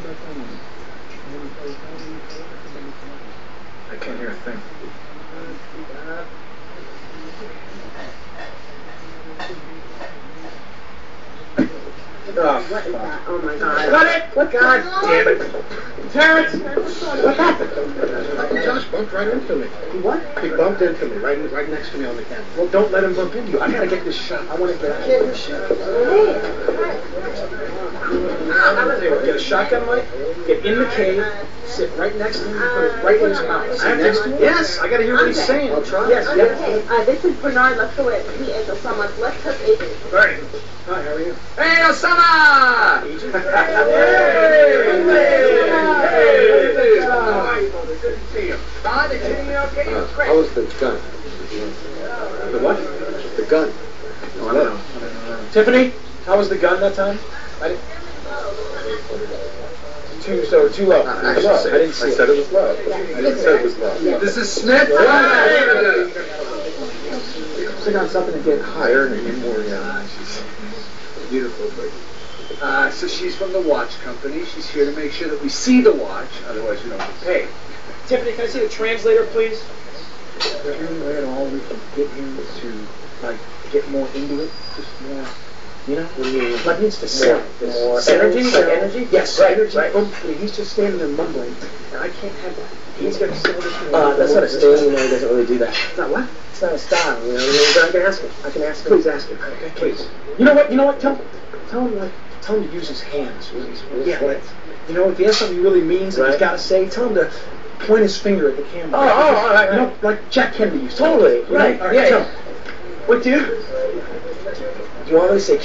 I can't hear a thing. What is that? Oh my God. Cut it! What? God damn it. Terrence! What happened? Josh bumped right into me. He what? He bumped into me, right next to me on the camera. Well, don't let him bump into you. I gotta get this shot. I want to get out of here. Get a shotgun, Mike. Get in the cave. Sit right next to him. Put it right in his mouth. Sit next to him? Yes, I gotta hear what he's saying. I'll try. Yes, yes. This is Bernard Lefkowitz. He is Osama's left-hook agent. Right. Hi, how are you? Hey, Osama! Agent? Hey! Good to see you. Don, did you okay? Great. How was the gun? The what? The gun. Oh, I don't know. Tiffany, how was the gun that time? I didn't. Too low. I didn't see it. I said it was low. I didn't say it was low. This is Smith. Sit on something to get Higher and even more, yeah. She's beautiful, but so she's from the watch company. She's here to make sure that we see the watch. Otherwise, we don't get paid. Tiffany, can I see the translator, please? Is there any way at all we can get him to, like, get more into it? Just more, you know? Like, needs to sell. More Energy? energy? Like energy? Yes, Right, energy. right. He's just standing there mumbling, and I can't have that. He's got to sell this to me. That's not a style, you know, he doesn't really do that. It's not what? It's not a style, you know, but I can ask him. I can ask him. Please ask him. Okay, please. You know what? Tell him to use his hands. Yeah, like, you know, if he has something he really means that he's got to say, tell him to point his finger at the camera. Oh, all right. You know, like Jack Kennedy used to. Totally, You know? right. All right, Yeah, tell yeah. him. What do you? You want me to say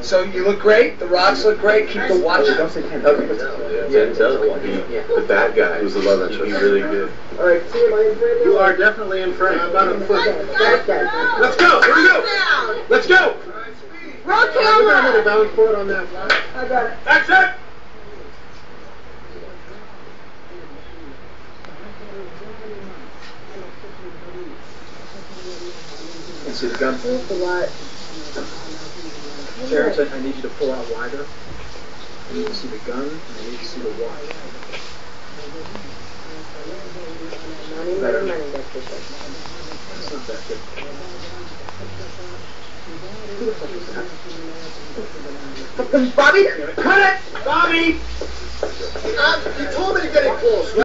So you look great. The rocks look great. Keep the watch. Don't say Kennedy. Okay. Denzel, the bad guy, who's the love interest. He'd be really good. All right, see you later. You are definitely in frame. About a foot. Let's go. Here we go. Let's go. Roll You got another camera! down foot on that flag? I got it. Action. And see the gun? Here's the watch. Terrence, I need you to pull out wider. I need to see the gun, and I need to see the watch. Money, Better. money, money, that's for sure. It's not that good. Bobby, Cut it, Bobby. You told me to get it close.